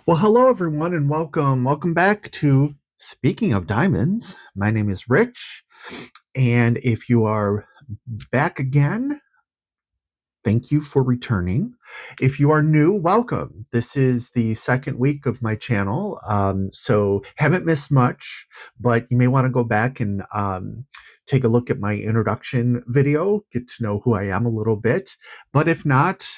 Well, hello everyone, and welcome. Welcome back to Speaking of Diamonds. My name is Rich, and if you are back again, thank you for returning. If you are new, welcome. This is the second week of my channel, so haven't missed much, but you may want to go back and take a look at my introduction video, get to know who I am a little bit. But if not,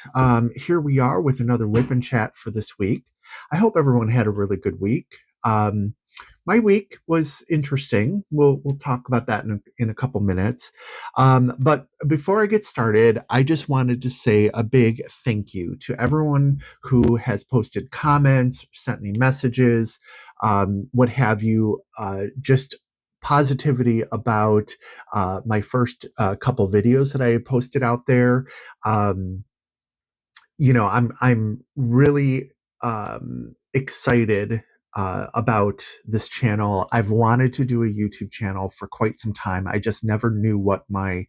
here we are with another WIP and Chat for this week. I hope everyone had a really good week. Um, my week was interesting. We'll talk about that in a couple minutes. But before I get started, I just wanted to say a big thank you to everyone who has posted comments, sent me messages, what have you. Just positivity about my first couple videos that I posted out there. Um, I'm really excited about this channel. I've wanted to do a YouTube channel for quite some time. I just never knew what my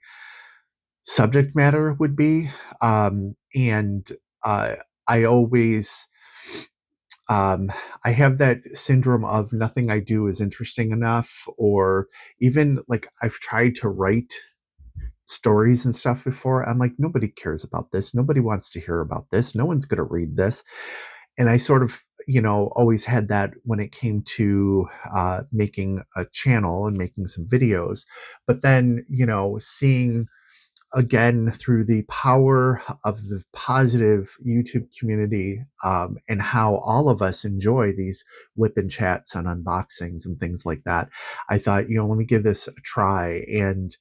subject matter would be, and I always I have that syndrome of nothing I do is interesting enough, or even like I've tried to write stories and stuff before. I'm like, nobody cares about this. Nobody wants to hear about this. No one's going to read this. And I sort of, always had that when it came to making a channel and making some videos. But then, seeing again through the power of the positive YouTube community, and how all of us enjoy these whip and chats and unboxings and things like that, I thought, let me give this a try. And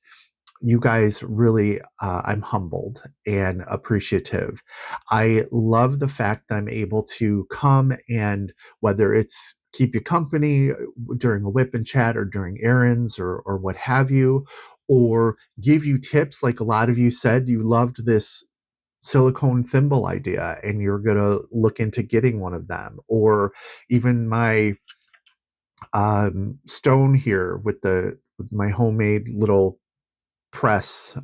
you guys really, I'm humbled and appreciative. I love the fact that I'm able to come and whether it's keep you company during a whip and chat or during errands or what have you, or give you tips. Like a lot of you said, you loved this silicone thimble idea and you're going to look into getting one of them, or even my stone here with my homemade little press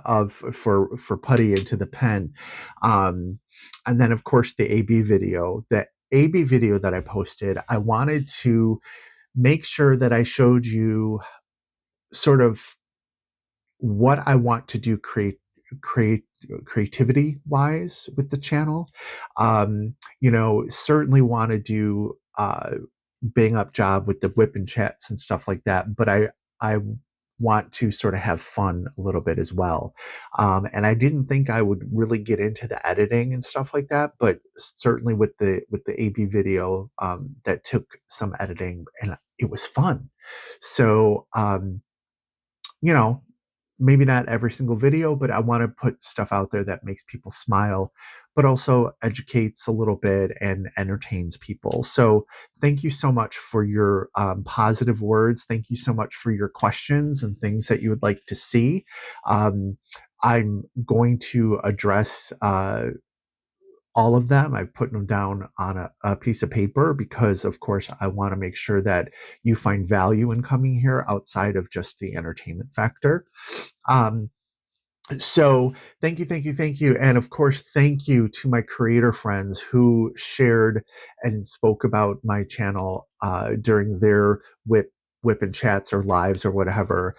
of for putty into the pen. And then of course the AB video that I posted, I wanted to make sure that I showed you sort of what I want to do create creativity wise with the channel. Certainly want to do bang up job with the whip and chats and stuff like that, but I want to sort of have fun a little bit as well. And I didn't think I would really get into the editing and stuff like that, but certainly with the AB video, that took some editing and it was fun. So you know, maybe not every single video, but I want to put stuff out there that makes people smile, but also educates a little bit and entertains people. So thank you so much for your positive words. Thank you so much for your questions and things that you would like to see. Um, I'm going to address all of them. I've put them down on a piece of paper because, of course, I want to make sure that you find value in coming here outside of just the entertainment factor. Um, so thank you, thank you, thank you. And of course, thank you to my creator friends who shared and spoke about my channel during their whip and chats or lives or whatever.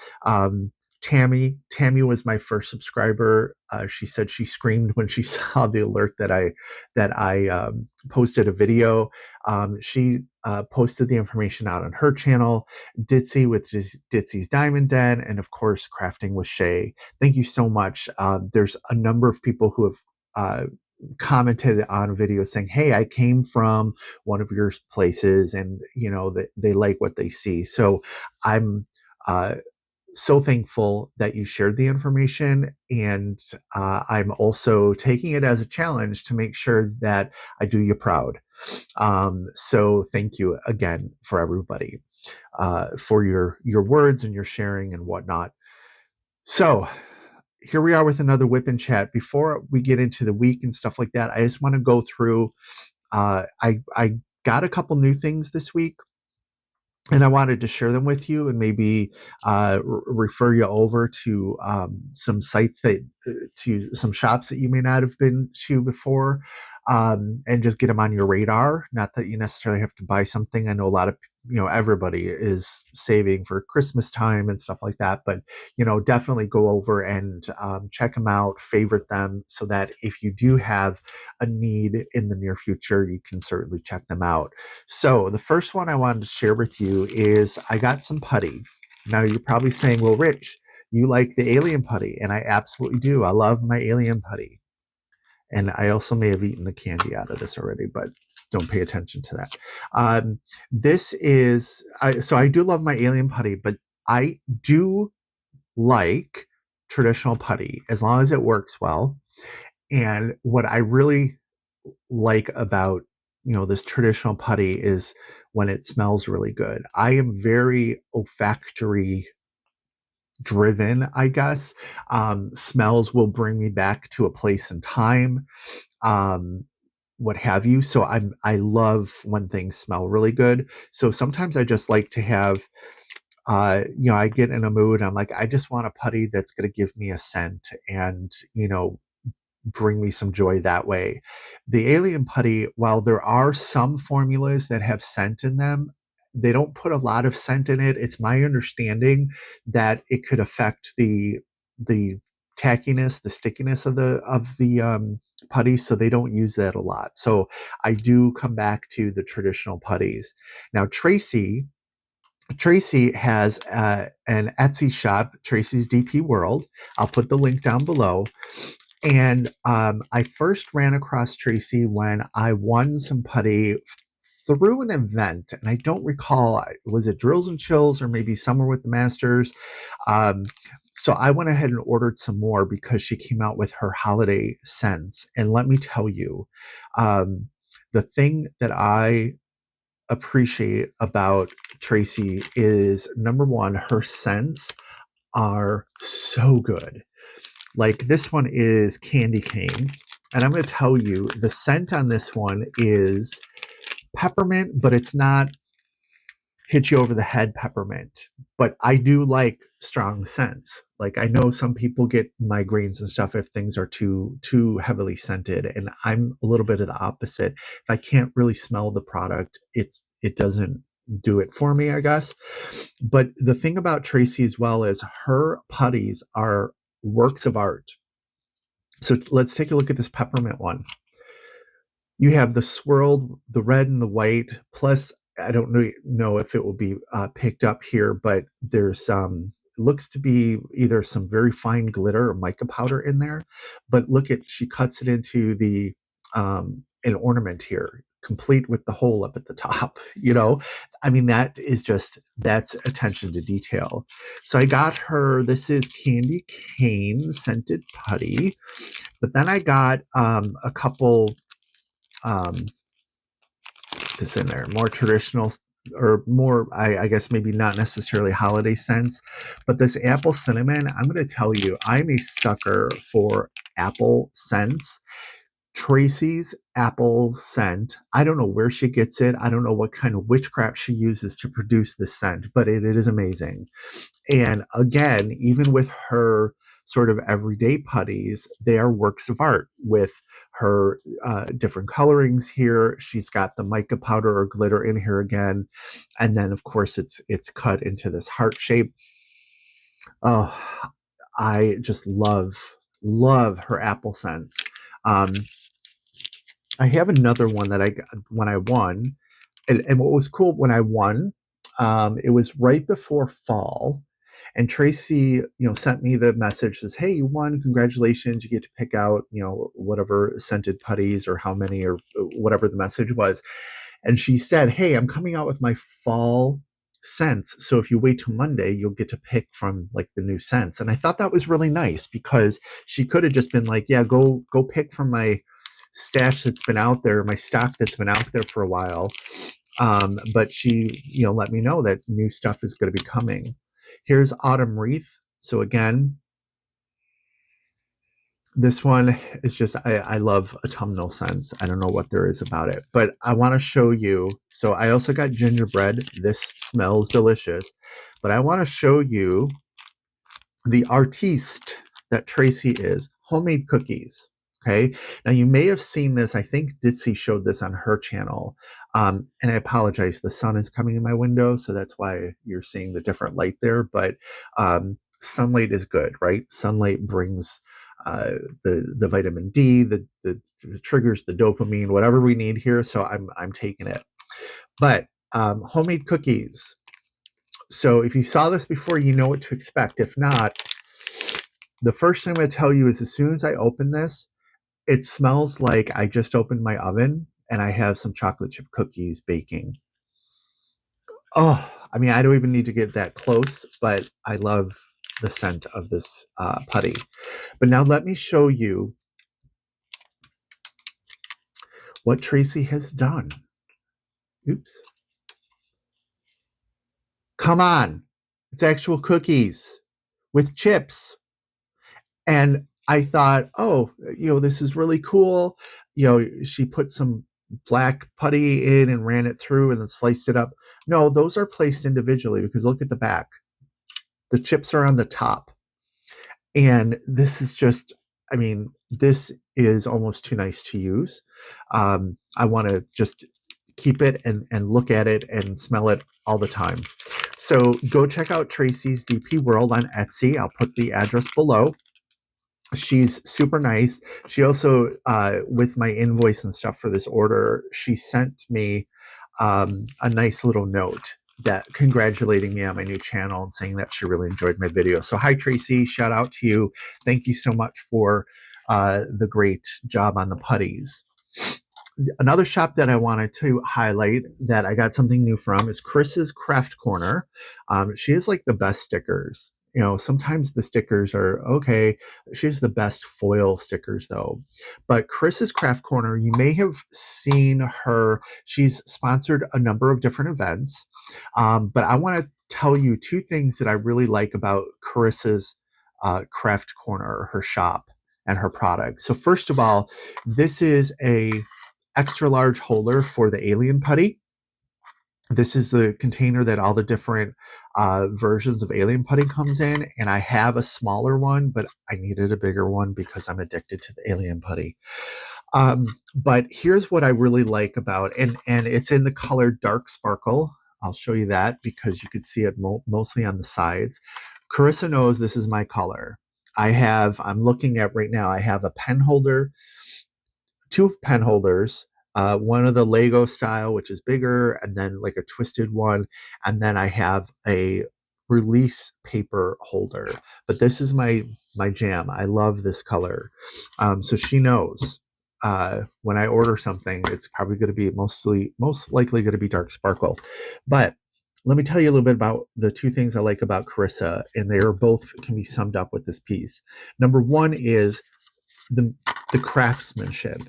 Tammy was my first subscriber. She said she screamed when she saw the alert that I posted a video. She posted the information out on her channel. Ditzy with Ditzy's Diamond Den, and of course, Crafting with Shay. Thank you so much. There's a number of people who have commented on videos saying, hey, I came from one of your places, and they like what they see. So I'm so thankful that you shared the information, and I'm also taking it as a challenge to make sure that I do you proud. So thank you again for everybody, for your words and your sharing and whatnot. So here we are with another whip and chat. Before we get into the week and stuff like that, I just want to go through. I got a couple new things this week, and I wanted to share them with you and maybe refer you over to some sites to some shops that you may not have been to before. and just get them on your radar. Not that you necessarily have to buy something. I know a lot of, everybody is saving for Christmas time and stuff like that, but, definitely go over and check them out, favorite them, so that if you do have a need in the near future, you can certainly check them out. So the first one I wanted to share with you is I got some putty. Now you're probably saying, well, Rich, you like the alien putty, and I absolutely do. I love my alien putty. And I also may have eaten the candy out of this already, but don't pay attention to that. This is, so I do love my alien putty, but I do like traditional putty as long as it works well. And what I really like about, this traditional putty is when it smells really good. I am very olfactory driven, I guess. Smells will bring me back to a place and time, what have you. So I love when things smell really good. So sometimes I just like to have, I get in a mood. I'm like, I just want a putty that's going to give me a scent and, bring me some joy that way. The alien putty, while there are some formulas that have scent in them, they don't put a lot of scent in it. It's my understanding that it could affect the tackiness, the stickiness of the putty, so they don't use that a lot. So I do come back to the traditional putties. Now Tracy has an Etsy shop, Tracy's DP World. I'll put the link down below. And I first ran across Tracy when I won some putty through an event, and I don't recall, was it Drills and Chills or maybe Summer with the Masters? Um, so I went ahead and ordered some more because she came out with her holiday scents. And let me tell you, um, the thing that I appreciate about Tracy is, number one, her scents are so good. Like this one is candy cane. And I'm going to tell you, the scent on this one is peppermint, but it's not hit you over the head peppermint. But I do like strong scents. Like I know some people get migraines and stuff if things are too heavily scented, and I'm a little bit of the opposite. If I can't really smell the product, it doesn't do it for me, I guess. But the thing about Tracy as well is her putties are works of art. So let's take a look at this peppermint one. You have the swirled, the red and the white, plus I don't know if it will be picked up here, but there's it looks to be either some very fine glitter or mica powder in there. But look at, she cuts it into the an ornament here, complete with the hole up at the top. I mean, that is just, that's attention to detail. So I got her, this is candy cane scented putty, but then I got a couple, um, this in there, more traditional, or more, I guess maybe not necessarily holiday scents, but this apple cinnamon, I'm going to tell you, I'm a sucker for apple scents. Tracy's apple scent, I don't know where she gets it. I don't know what kind of witchcraft she uses to produce this scent, but it is amazing. And again, even with her sort of everyday putties, they are works of art with her different colorings here. She's got the mica powder or glitter in here again. And then of course it's cut into this heart shape. Oh, I just love her apple scents. Um, I have another one that I got when I won. And what was cool when I won, it was right before fall. And Tracy, sent me the message, says, "Hey, you won! Congratulations! You get to pick out, whatever scented putties or how many or whatever the message was." And she said, "Hey, I'm coming out with my fall scents. So if you wait till Monday, you'll get to pick from like the new scents." And I thought that was really nice because she could have just been like, "Yeah, go pick from my stash that's been out there, my stock that's been out there for a while." But she, let me know that new stuff is going to be coming. Here's Autumn Wreath. So again, this one is just, I love autumnal scents. I don't know what there is about it, but I want to show you. So I also got gingerbread. This smells delicious, but I want to show you the artiste that Tracy is, homemade cookies. Okay. Now you may have seen this. I think Ditsy showed this on her channel. And I apologize. The sun is coming in my window, so that's why you're seeing the different light there. But sunlight is good, right? Sunlight brings the vitamin D, the triggers the dopamine, whatever we need here. So I'm taking it. But homemade cookies. So if you saw this before, you know what to expect. If not, the first thing I'm going to tell you is as soon as I open this, it smells like I just opened my oven and I have some chocolate chip cookies baking. Oh, I mean, I don't even need to get that close, but I love the scent of this putty. But now let me show you what Tracy has done. Oops. Come on. It's actual cookies with chips. And I thought, oh, this is really cool. She put some black putty in and ran it through and then sliced it up. No, those are placed individually because look at the back. The chips are on the top. And this is just, I mean, this is almost too nice to use. I want to just keep it and look at it and smell it all the time. So go check out Tracy's DP World on Etsy. I'll put the address below. She's super nice. She also, with my invoice and stuff for this order, she sent me a nice little note that congratulating me on my new channel and saying that she really enjoyed my video. So hi, Tracy. Shout out to you. Thank you so much for the great job on the putties. Another shop that I wanted to highlight that I got something new from is Chris's Craft Corner. She has like the best stickers. Sometimes the stickers are okay. She has the best foil stickers though. But Chris's Craft Corner, you may have seen her. She's sponsored a number of different events. But I want to tell you two things that I really like about Chris's Craft Corner, her shop, and her products. So first of all, this is a extra large holder for the alien putty. This is the container that all the different versions of alien putty comes in, and I have a smaller one, but I needed a bigger one because I'm addicted to the alien putty. But here's what I really like about, and it's in the color Dark Sparkle. I'll show you that because you could see it mostly on the sides. Carissa knows this is my color. I'm looking at right now, I have a pen holder, two pen holders, one of the Lego style, which is bigger, and then like a twisted one. And then I have a release paper holder. But this is my jam. I love this color. So she knows when I order something, it's probably going to be most likely going to be Dark Sparkle. But let me tell you a little bit about the two things I like about Carissa, and they are both can be summed up with this piece. Number one is the craftsmanship.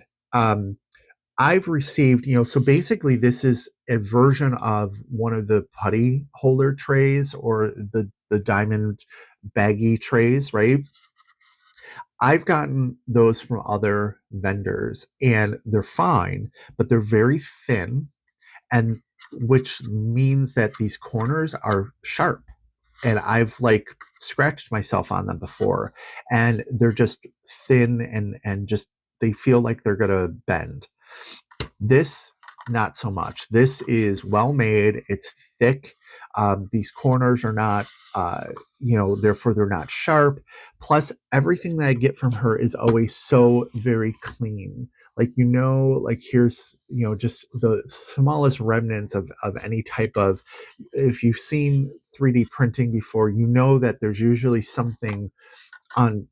I've received, so basically this is a version of one of the putty holder trays or the diamond baggy trays, right? I've gotten those from other vendors and they're fine, but they're very thin, and which means that these corners are sharp. And I've like scratched myself on them before, and they're just thin and just they feel like they're gonna bend. This, not so much. This is well made. It's thick. These corners are not, therefore they're not sharp. Plus, everything that I get from her is always so very clean. Like here's, just the smallest remnants of any type of, if you've seen 3D printing before, you know that there's usually something on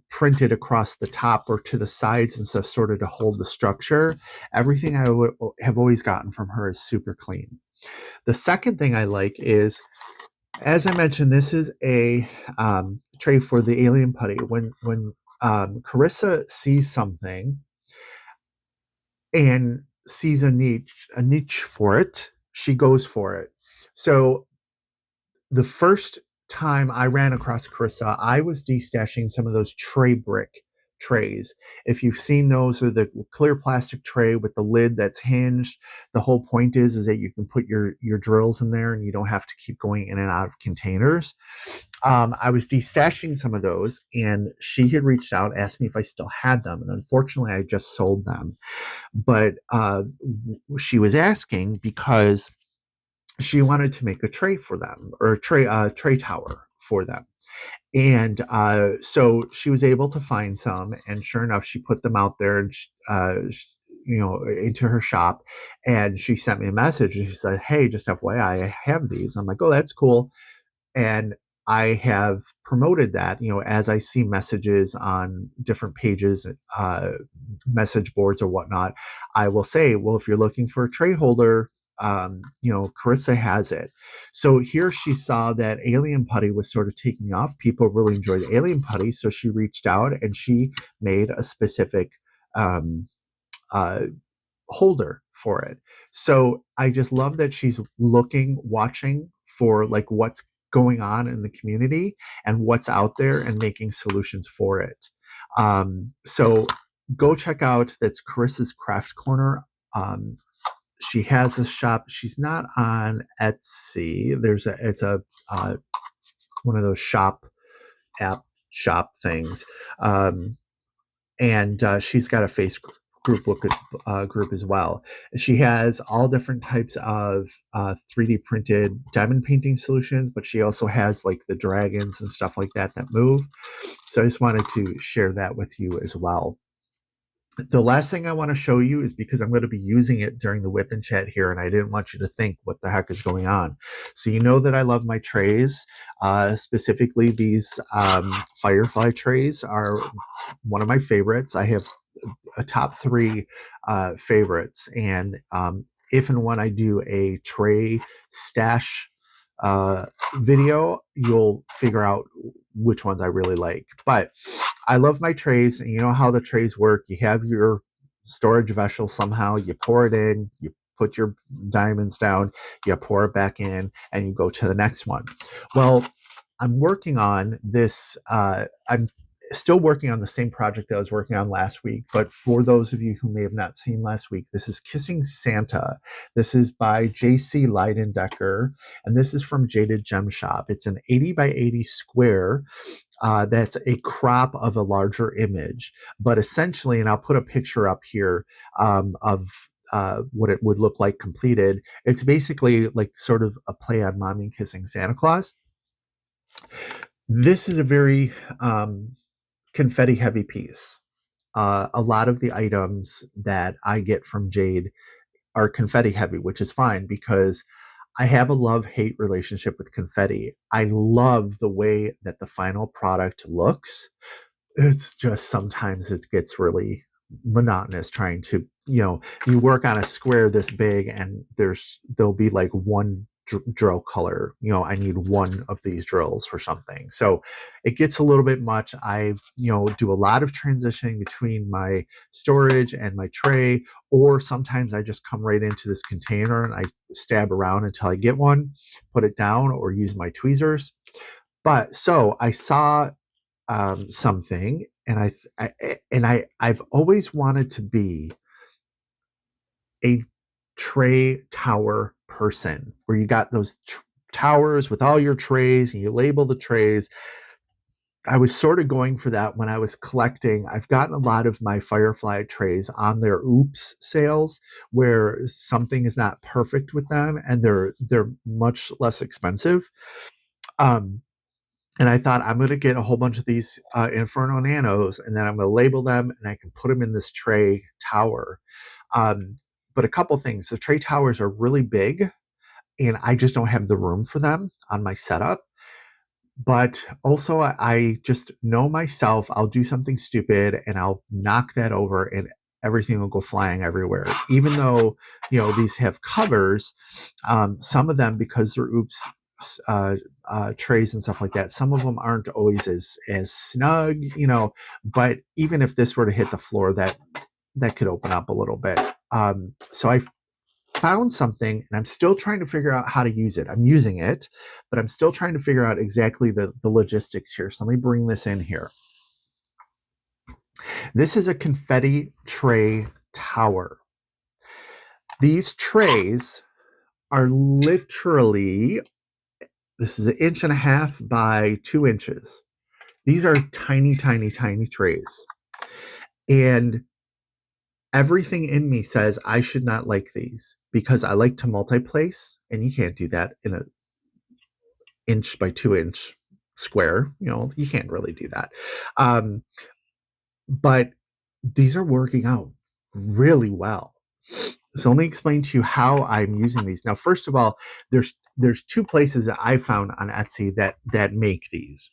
printed across the top or to the sides and stuff sort of to hold the structure. Everything I have always gotten from her is super clean. The second thing I like is, as I mentioned, this is a tray for the alien putty. When Carissa sees something and sees a niche for it, she goes for it. So the first time I ran across Carissa, I was destashing some of those tray brick trays. If you've seen those, or the clear plastic tray with the lid that's hinged, the whole point is that you can put your drills in there and you don't have to keep going in and out of containers. I was destashing some of those, and she had reached out, asked me if I still had them, and unfortunately, I just sold them. But she was asking because she wanted to make a tray for them, or a tray tower for them. And so she was able to find some, and sure enough, she put them out there, and into her shop. And she sent me a message, and she said, "Hey, just FYI, I have these." I'm like, "Oh, that's cool." And I have promoted that, as I see messages on different pages, message boards or whatnot. I will say, well, if you're looking for a tray holder, Carissa has it. So here she saw that alien putty was sort of taking off. People really enjoyed alien putty, so she reached out and she made a specific um, uh, holder for it. So I just love that she's watching for like what's going on in the community and what's out there, and making solutions for it. So go check out, that's Carissa's Craft Corner. She has a shop. She's not on Etsy. It's a one of those app shop things. And she's got a group as well. She has all different types of 3D printed diamond painting solutions, but she also has like the dragons and stuff like that move. So I just wanted to share that with you as well. The last thing I want to show you is because I'm going to be using it during the WIP and Chat here, and I didn't want you to think what the heck is going on. So you know that I love my trays. Specifically, these Firefly trays are one of my favorites. I have a top three favorites, and if and when I do a tray stash video, you'll figure out which ones I really like. But I love my trays, and you know how the trays work. You have your storage vessel somehow, you pour it in, you put your diamonds down, you pour it back in, and you go to the next one. Well, I'm working on this. I'm still working on the same project that I was working on last week. But for those of you who may have not seen last week, this is Kissing Santa. This is by J.C. Leidendecker, and this is from Jaded Gem Shop. It's an 80 by 80 square. That's a crop of a larger image. But essentially, and I'll put a picture up here of what it would look like completed. It's basically like sort of a play on Mommy Kissing Santa Claus. This is a very confetti heavy piece. A lot of the items that I get from Jade are confetti heavy, which is fine because I have a love-hate relationship with confetti. I love the way that the final product looks. It's just sometimes it gets really monotonous trying to, you work on a square this big and there'll be like one drill color. I need one of these drills for something. So it gets a little bit much. I do a lot of transitioning between my storage and my tray, or sometimes I just come right into this container and I stab around until I get one, put it down, or use my tweezers. But so I saw something, and I've always wanted to be a tray tower person, where you got those towers with all your trays and you label the trays. I was sort of going for that when I was collecting. I've gotten a lot of my Firefly trays on their oops sales, where something is not perfect with them and they're much less expensive. And I thought, I'm going to get a whole bunch of these Inferno Nanos, and then I'm going to label them, and I can put them in this tray tower. But a couple things. The tray towers are really big, and I just don't have the room for them on my setup. But also, I just know myself. I'll do something stupid, and I'll knock that over, and everything will go flying everywhere. Even though, these have covers, some of them, because they're oops trays and stuff like that, some of them aren't always as snug, but even if this were to hit the floor, that could open up a little bit. So I found something, and I'm still trying to figure out how to use it. I'm using it, but I'm still trying to figure out exactly the logistics here. So let me bring this in here. This is a confetti tray tower. These trays are literally, this is 1.5 inches by 2 inches. These are tiny, tiny, tiny trays. And everything in me says I should not like these because I like to multi-place, and you can't do that in an inch by 2 inch square. You can't really do that. Um, but these are working out really well. So let me explain to you how I'm using these. Now, first of all, there's two places that I found on Etsy that make these.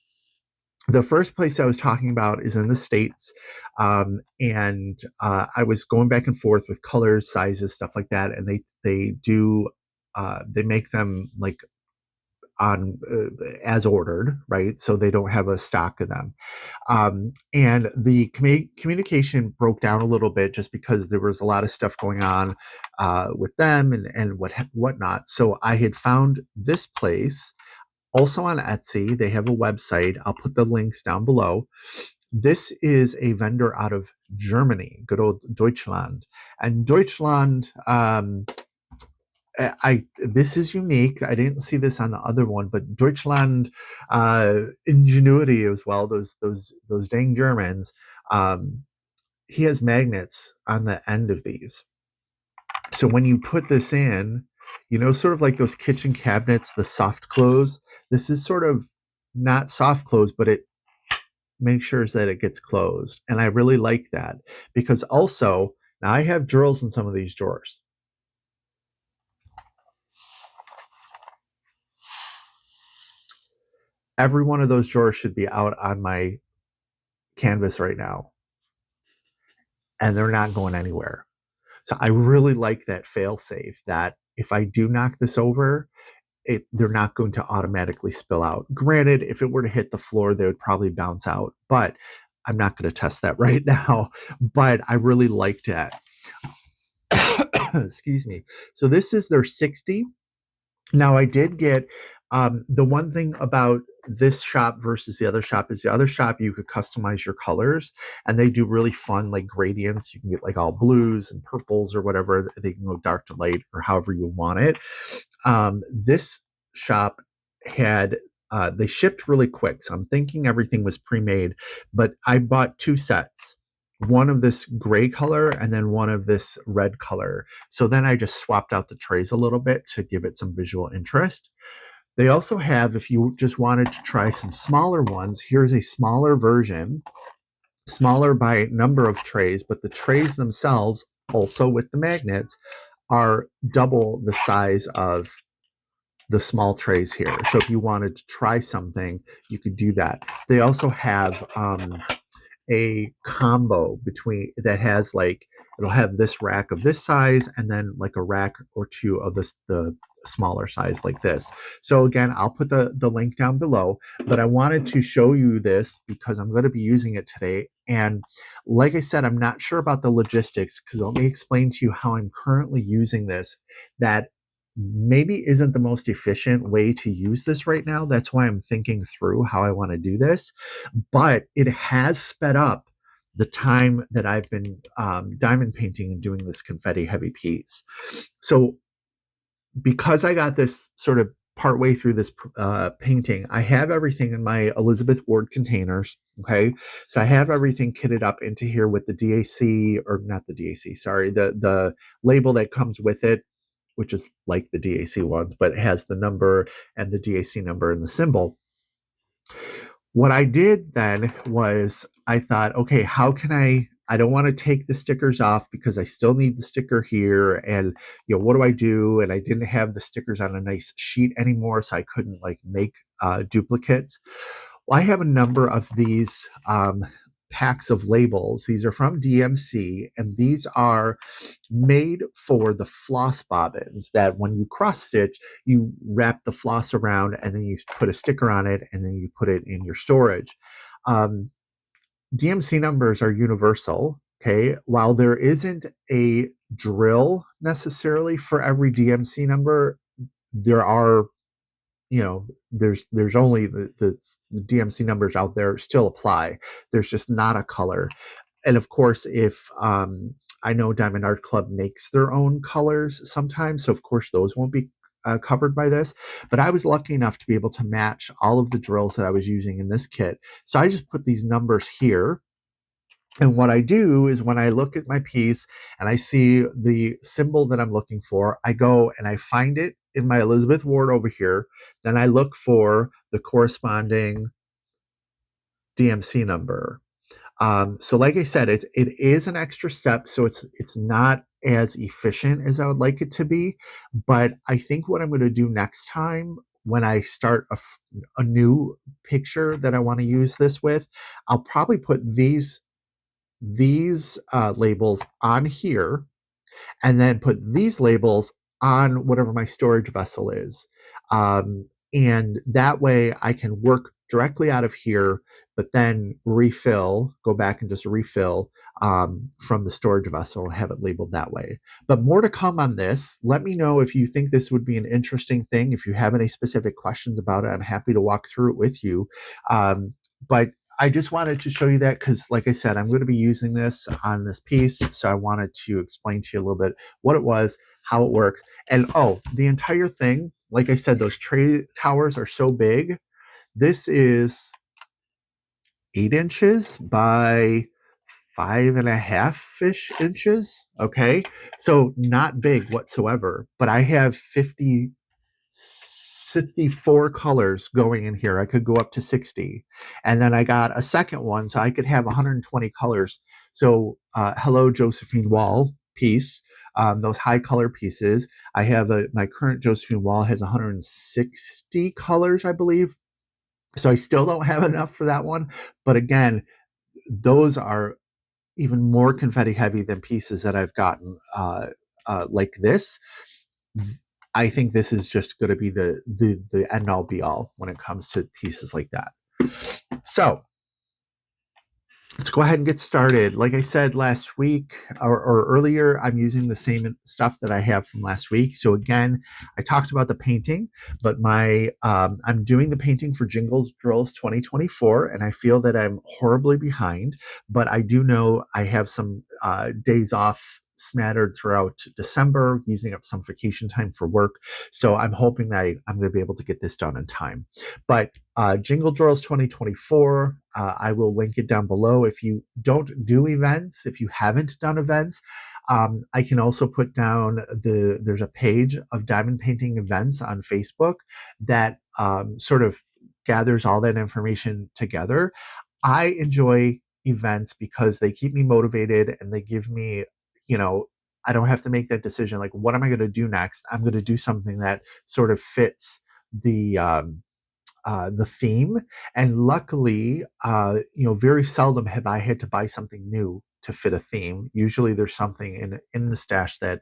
The first place I was talking about is in the States. And I was going back and forth with colors, sizes, stuff like that. And they make them like on as ordered, right? So they don't have a stock of them. And the communication broke down a little bit just because there was a lot of stuff going on with them and whatnot. So I had found this place also on Etsy. They have a website. I'll put the links down below. This is a vendor out of Germany, good old Deutschland. And Deutschland, this is unique. I didn't see this on the other one, but Deutschland ingenuity as well. Those dang Germans. Um, he has magnets on the end of these. So when you put this in, sort of like those kitchen cabinets, the soft close. This is sort of not soft close, but it makes sure that it gets closed. And I really like that because also now I have drills in some of these drawers. Every one of those drawers should be out on my canvas right now, and they're not going anywhere. So I really like that fail safe that if I do knock this over, they're not going to automatically spill out. Granted, if it were to hit the floor, they would probably bounce out, but I'm not going to test that right now. But I really liked that. Excuse me. So this is their 60. Now I did get the one thing about this shop versus the other shop is the other shop you could customize your colors, and they do really fun like gradients. You can get like all blues and purples or whatever. They can go dark to light or however you want it. This shop had they shipped really quick, so I'm thinking everything was pre-made, but I bought two sets, one of this gray color and then one of this red color. So then I just swapped out the trays a little bit to give it some visual interest. They also have, if you just wanted to try some smaller ones, here's a smaller version, smaller by number of trays, but the trays themselves, also with the magnets, are double the size of the small trays here. So if you wanted to try something, you could do that. They also have a combo between that has like it'll have this rack of this size and then like a rack or two of the smaller size like this. So again, I'll put the link down below, but I wanted to show you this because I'm going to be using it today. And like I said, I'm not sure about the logistics because let me explain to you how I'm currently using this that maybe isn't the most efficient way to use this right now. That's why I'm thinking through how I want to do this, but it has sped up the time that I've been diamond painting and doing this confetti heavy piece. So because I got this sort of partway through this painting, I have everything in my Elizabeth Ward containers. Okay, so I have everything kitted up into here with the DAC, or not the DAC, sorry, the label that comes with it, which is like the DAC ones, but it has the number and the DAC number and the symbol. What I did then was I thought, okay, how can I don't want to take the stickers off because I still need the sticker here. And, what do I do? And I didn't have the stickers on a nice sheet anymore, so I couldn't like make duplicates. Well, I have a number of these packs of labels. These are from DMC, and these are made for the floss bobbins that when you cross stitch, you wrap the floss around and then you put a sticker on it and then you put it in your storage. Um, DMC numbers are universal. Okay. While there isn't a drill necessarily for every DMC number, there are, there's only the DMC numbers out there still apply. There's just not a color. and of course, if I know Diamond Art Club makes their own colors sometimes, so of course those won't be covered by this. But I was lucky enough to be able to match all of the drills that I was using in this kit. So I just put these numbers here. And what I do is when I look at my piece and I see the symbol that I'm looking for, I go and I find it in my Elizabeth Ward over here. Then I look for the corresponding DMC number. So like I said, it is an extra step, so it's not as efficient as I would like it to be. But I think what I'm going to do next time when I start a new picture that I want to use this with, I'll probably put these labels on here and then put these labels on whatever my storage vessel is. And that way I can work directly out of here, but then refill, go back and just refill from the storage vessel and have it labeled that way. But more to come on this. Let me know if you think this would be an interesting thing. If you have any specific questions about it, I'm happy to walk through it with you. But I just wanted to show you that because, like I said, I'm going to be using this on this piece. So I wanted to explain to you a little bit what it was, how it works. And oh, the entire thing, like I said, those tray towers are so big. This is 8 inches by 5.5-ish inches. Okay. So not big whatsoever, but I have 54 colors going in here. I could go up to 60. And then I got a second one, so I could have 120 colors. So hello, Josephine Wall piece, those high color pieces. I have my current Josephine Wall has 160 colors, I believe. So I still don't have enough for that one. But again, those are even more confetti heavy than pieces that I've gotten like this. I think this is just going to be the end all be all when it comes to pieces like that. So let's go ahead and get started. Like I said last week or earlier, I'm using the same stuff that I have from last week. So again, I talked about the painting, but I'm doing the painting for Jingles Drills 2024, and I feel that I'm horribly behind, but I do know I have some days off smattered throughout December, using up some vacation time for work. So I'm hoping that I'm going to be able to get this done in time. But Jingle Drills 2024, I will link it down below. If you don't do events, if you haven't done events, I can also put down there's a page of diamond painting events on Facebook that sort of gathers all that information together. I enjoy events because they keep me motivated and they give me, I don't have to make that decision. Like, what am I going to do next? I'm going to do something that sort of fits the theme. And luckily, very seldom have I had to buy something new to fit a theme. Usually there's something in the stash that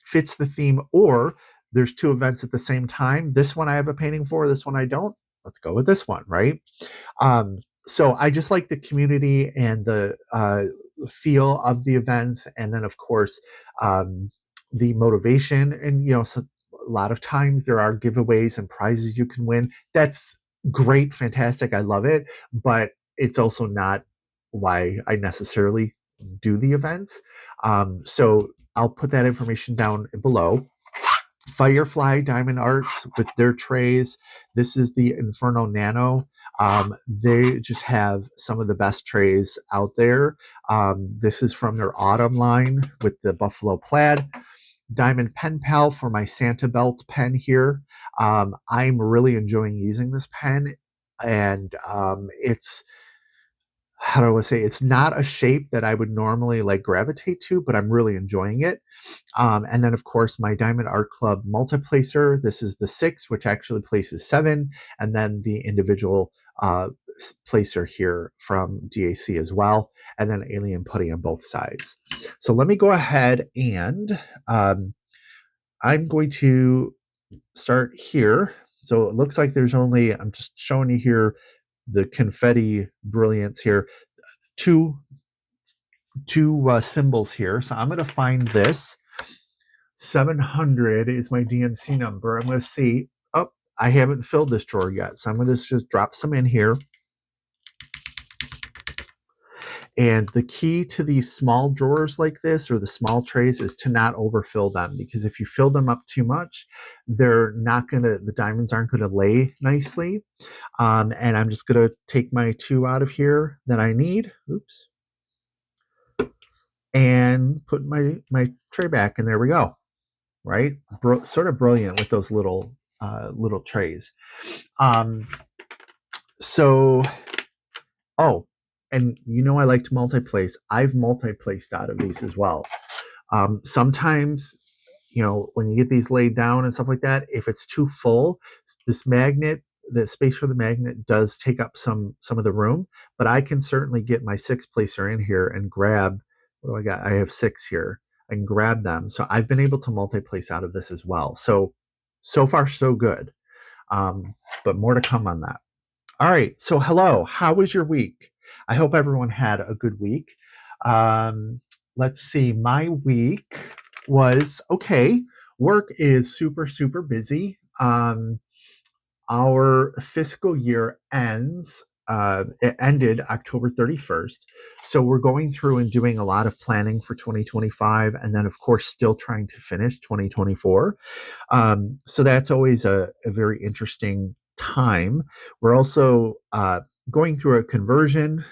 fits the theme, or there's two events at the same time. This one I have a painting for, this one I don't. Let's go with this one, right? So I just like the community and the feel of the events. And then, of course, the motivation. And, so a lot of times there are giveaways and prizes you can win. That's great, fantastic. I love it. But it's also not why I necessarily do the events. So I'll put that information down below. Firefly Diamond Arts with their trays. This is the Inferno Nano. They just have some of the best trays out there. This is from their autumn line with the Buffalo Plaid. Diamond Pen Pal for my Santa Belt pen here. I'm really enjoying using this pen, and it's, how do I say, it's not a shape that I would normally like gravitate to, but I'm really enjoying it. And then, of course, my Diamond Art Club multiplacer. This is the 6, which actually places 7, and then the individual placer here from DAC as well, and then Alien Putty on both sides. So let me go ahead and I'm going to start here. So it looks like there's only, I'm just showing you here the confetti brilliance here. Two symbols here. So I'm going to find this. 700 is my DMC number. I'm going to see. Oh, I haven't filled this drawer yet. So I'm going to just drop some in here. And the key to these small drawers like this or the small trays is to not overfill them, because if you fill them up too much, the diamonds aren't gonna lay nicely. And I'm just gonna take my two out of here that I need. Oops. And put my tray back, and there we go. Right? Sort of brilliant with those little trays. Um, so Oh, and I like to multi-place. I've multi-placed out of these as well. Sometimes, when you get these laid down and stuff like that, if it's too full, this magnet, the space for the magnet does take up some of the room, but I can certainly get my six placer in here and grab, what do I got? I have six here. I can grab them. So I've been able to multi-place out of this as well. So far so good. But more to come on that. All right. So, hello. How was your week? I hope everyone had a good week. Um, let's see. My week was okay. Work is super, super busy. Our fiscal year it ended October 31st. So, we're going through and doing a lot of planning for 2025. And then, of course, still trying to finish 2024. So that's always a very interesting time. We're also going through a conversion.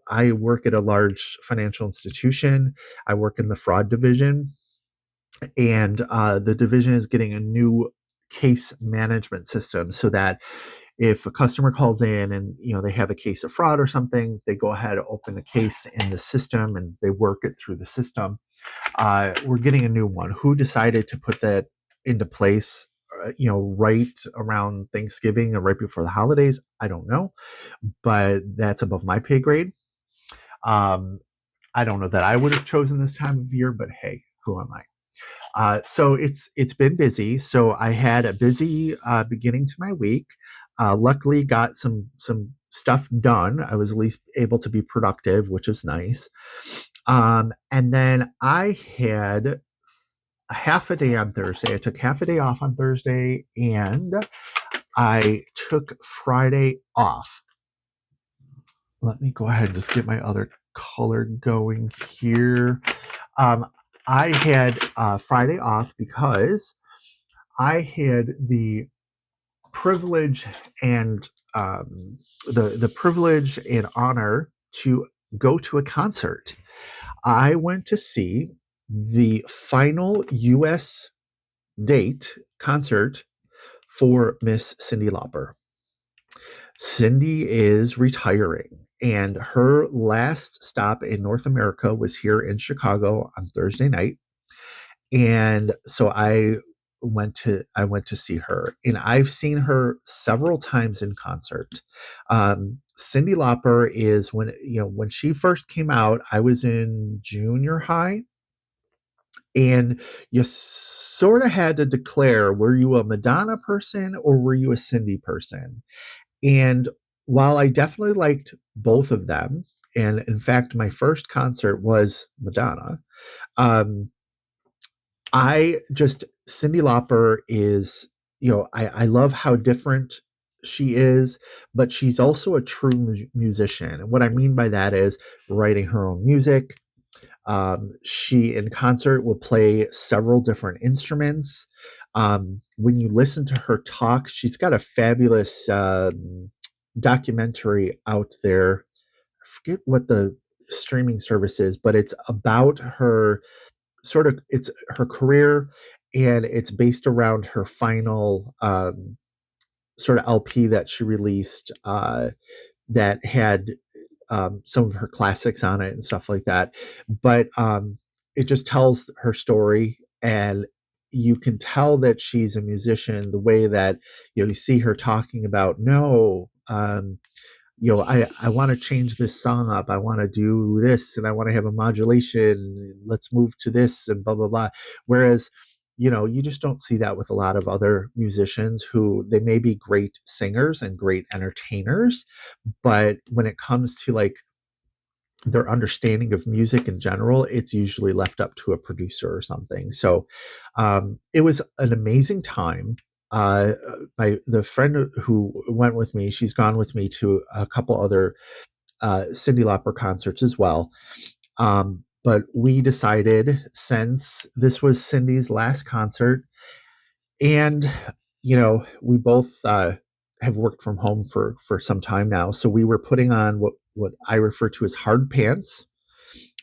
I work at a large financial institution. I work in the fraud division, and the division is getting a new case management system so that if a customer calls in and they have a case of fraud or something, they go ahead, open a case in the system, and they work it through the system. We're getting a new one. Who decided to put that into place, right around Thanksgiving or right before the holidays? I don't know, but that's above my pay grade. Um, I don't know that I would have chosen this time of year, but hey, who am I? So it's been busy. So I had a busy beginning to my week. Luckily, got some stuff done. I was at least able to be productive, which was nice. And then I had a half a day on Thursday. I took half a day off on Thursday, and I took Friday off. Let me go ahead and just get my other color going here. I had Friday off because I had the privilege and the privilege and honor to go to a concert. I went to see the final U.S. concert for Miss Cyndi Lauper. Cindy is retiring, and her last stop in North America was here in Chicago on Thursday night. And so I went to see her, and I've seen her several times in concert. Cyndi Lauper is when she first came out, I was in junior high, and you sort of had to declare, were you a Madonna person or were you a Cyndi person? And while I definitely liked both of them, and in fact, my first concert was Madonna, um, Cyndi Lauper is, I love how different she is, but she's also a true musician. And what I mean by that is writing her own music. She in concert will play several different instruments. When you listen to her talk, she's got a fabulous documentary out there. I forget what the streaming service is, but it's about her it's her career, and it's based around her final sort of LP that she released that had some of her classics on it and stuff like that. But it just tells her story, and you can tell that she's a musician the way that you see her talking about, no, I want to change this song up. I want to do this, and I want to have a modulation. Let's move to this and blah, blah, blah. Whereas, you just don't see that with a lot of other musicians who they may be great singers and great entertainers. But when it comes to like their understanding of music in general, it's usually left up to a producer or something. So it was an amazing time. The friend who went with me, she's gone with me to a couple other Cyndi Lauper concerts as well. But we decided, since this was Cindy's last concert, and we both have worked from home for some time now, so we were putting on what I refer to as hard pants,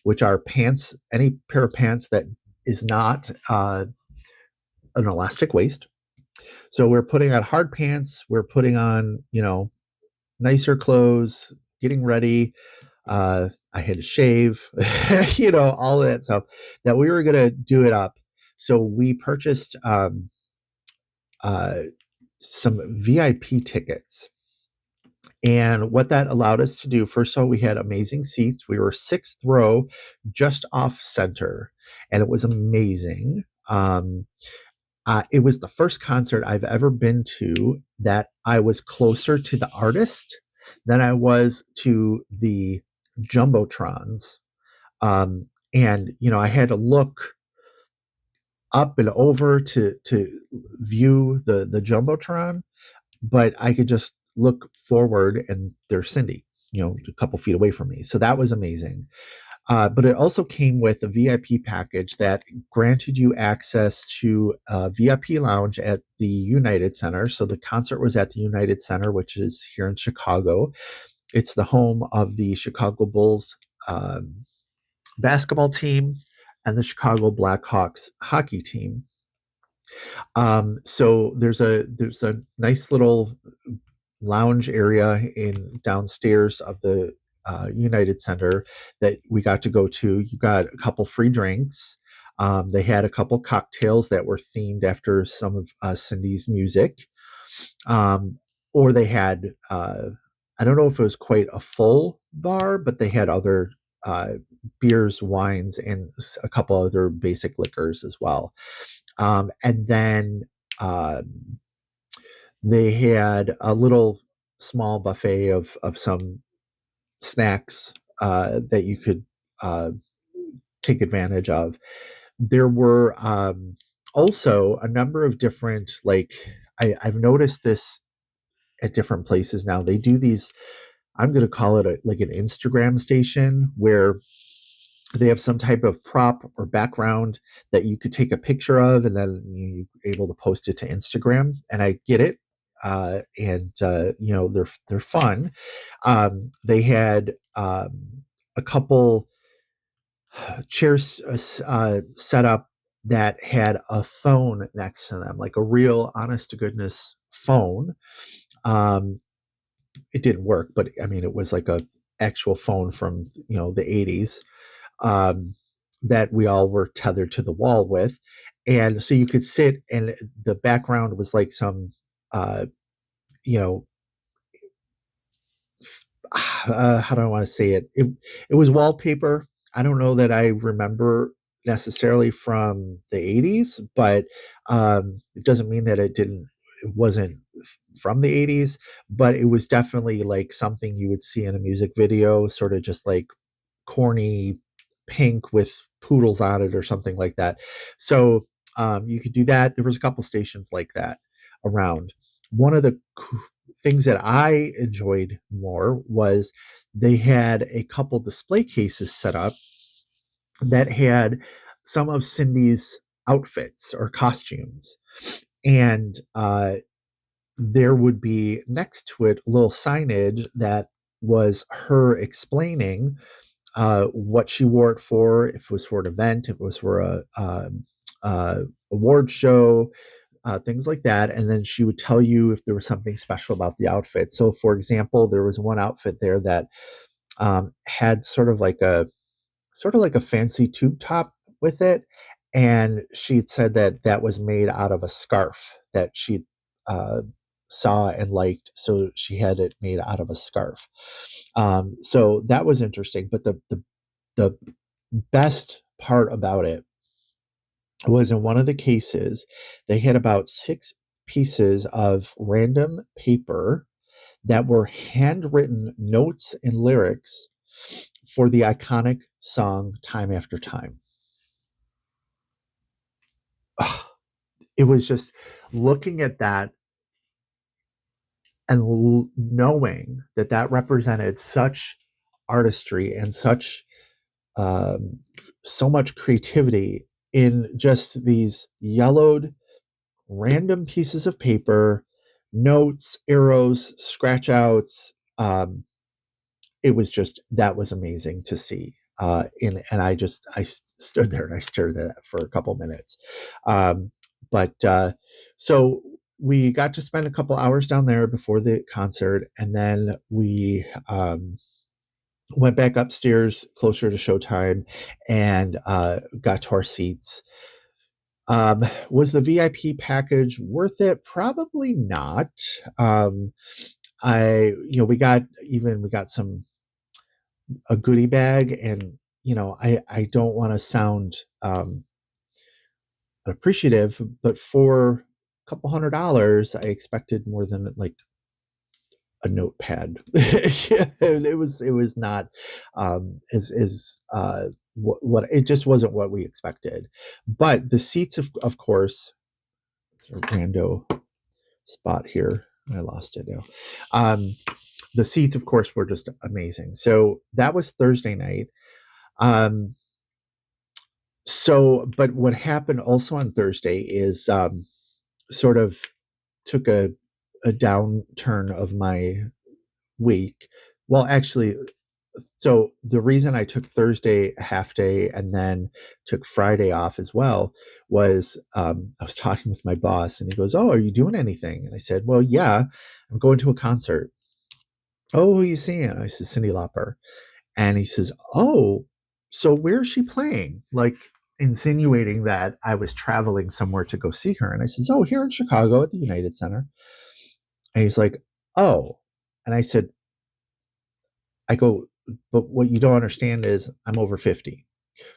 which are pants, any pair of pants that is not an elastic waist. So we're putting on hard pants, we're putting on nicer clothes, getting ready. I had to shave, all of that stuff, that we were going to do it up. So we purchased uh, some VIP tickets. And what that allowed us to do, first of all, we had amazing seats. We were sixth row, just off center, and it was amazing. It was the first concert I've ever been to that I was closer to the artist than I was to the jumbotrons. And I had to look up and over to view the jumbotron, but I could just look forward and there's Cindy, a couple feet away from me. So that was amazing. But it also came with a VIP package that granted you access to a VIP lounge at the United Center. So the concert was at the United Center, which is here in Chicago. It's the home of the Chicago Bulls basketball team and the Chicago Blackhawks hockey team. So there's a nice little lounge area in downstairs of the United Center that we got to go to. You got a couple free drinks. They had a couple cocktails that were themed after some of Cindy's music. Or they had, I don't know if it was quite a full bar, but they had other beers, wines, and a couple other basic liquors as well. And then they had a little small buffet of some snacks that you could uh, take advantage of. There were also a number of different, like, I've noticed this at different places now. They do these, I'm going to call it like an Instagram station, where they have some type of prop or background that you could take a picture of, and then you're able to post it to Instagram. And I get it. And they're fun. They had a couple chairs set up that had a phone next to them, like a real honest to goodness phone. Um, it didn't work, but I mean, it was like a actual phone from the 80s, um, that we all were tethered to the wall with. And so you could sit, and the background was like some, you know, how do I want to say it? It was wallpaper. I don't know that I remember necessarily from the 80s, but it doesn't mean that it wasn't from the 80s, but it was definitely like something you would see in a music video, sort of just like corny pink with poodles on it or something like that. So you could do that. There was a couple stations like that around. One of the things that I enjoyed more was they had a couple display cases set up that had some of Cindy's outfits or costumes. And there would be next to it a little signage that was her explaining what she wore it for, if it was for an event, if it was for a award show, things like that. And then she would tell you if there was something special about the outfit. So, for example, there was one outfit there that had sort of like a fancy tube top with it, and she'd said that that was made out of a scarf that she uh, saw and liked, so she had it made out of a scarf. So that was interesting. But the best part about it was, in one of the cases, they had about six pieces of random paper that were handwritten notes and lyrics for the iconic song Time After Time. Ugh, it was just looking at that and knowing that that represented such artistry and um, so much creativity in just these yellowed random pieces of paper, notes, arrows, scratch outs. It was just, that was amazing to see. And I stood there and I stared at that for a couple minutes. But so we got to spend a couple hours down there before the concert, and then we went back upstairs closer to showtime and got to our seats. Was the VIP package worth it? Probably not. Um, we got some a goodie bag, and I don't want to sound appreciative, but for a couple $100, I expected more than like a notepad. It was not as what it just wasn't what we expected. But the seats, of course, it's a rando spot here. I lost it now. The seats, of course, were just amazing. So that was Thursday night. Um, but what happened also on Thursday is sort of took a downturn of my week. Well, actually, so the reason I took Thursday a half day and then took Friday off as well was I was talking with my boss, and he goes, "Oh, are you doing anything?" And I said, "Well, yeah, I'm going to a concert." "Oh, who are you seeing?" I said, "Cyndi Lauper." And he says, "Oh, so where's she playing?" Like insinuating that I was traveling somewhere to go see her. And I says, "Oh, here in Chicago at the United Center." And he's like, "Oh." And I go, "But what you don't understand is I'm over 50.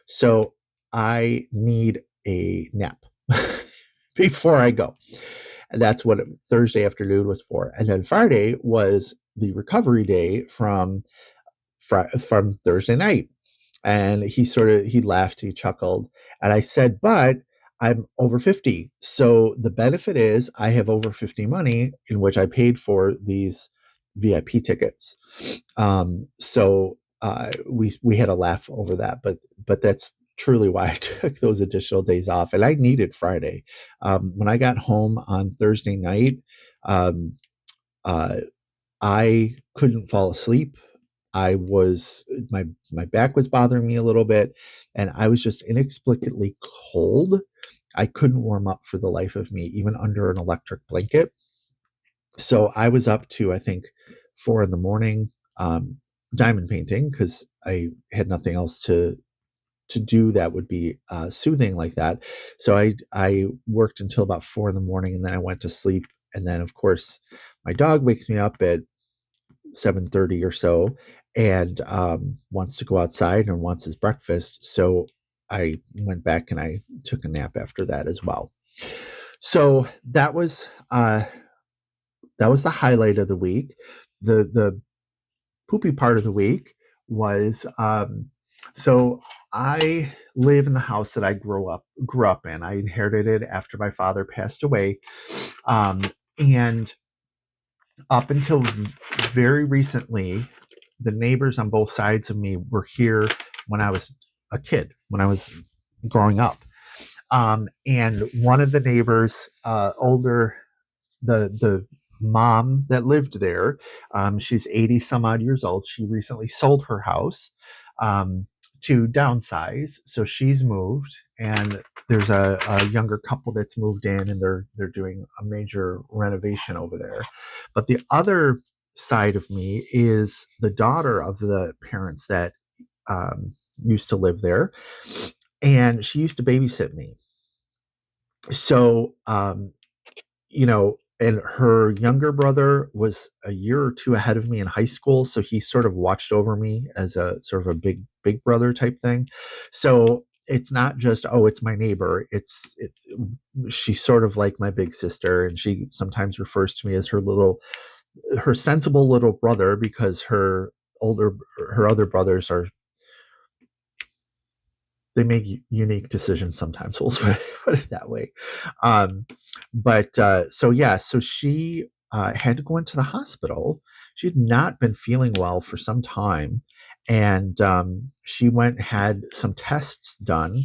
So I need a nap before I go." And that's what Thursday afternoon was for. And then Friday was the recovery day from Thursday night. And he laughed, he chuckled. And I said, "But I'm over 50. So the benefit is I have over 50 money in which I paid for these VIP tickets." We had a laugh over that, but that's truly why I took those additional days off. And I needed Friday. When I got home on Thursday night, um, uh, I couldn't fall asleep. I was my back was bothering me a little bit, and I was just inexplicably cold. I couldn't warm up for the life of me, even under an electric blanket. So I was up to, I think, 4 in the morning, diamond painting, because I had nothing else to do that would be soothing like that. So I worked until about 4 in the morning, and then I went to sleep. And then, of course, my dog wakes me up at 7:30 or so, and wants to go outside and wants his breakfast. So I went back and I took a nap after that as well. So that was the highlight of the week. The poopy part of the week was so I live in the house that I grew up in. I inherited it after my father passed away, and up until very recently, the neighbors on both sides of me were here when I was a kid, when I was growing up. And one of the neighbors, older, the mom that lived there, she's 80 some odd years old. She recently sold her house um, to downsize, so she's moved, and there's a younger couple that's moved in, and they're doing a major renovation over there. But the other side of me is the daughter of the parents that used to live there, and she used to babysit me. So and her younger brother was a year or two ahead of me in high school, so he sort of watched over me as a sort of a big brother type thing. So it's not just, oh, it's my neighbor. She's sort of like my big sister, and she sometimes refers to me as her sensible little brother, because older her other brothers are, they make unique decisions sometimes. We'll put it that way. Um, so she had to go into the hospital. She had not been feeling well for some time, and she went and had some tests done.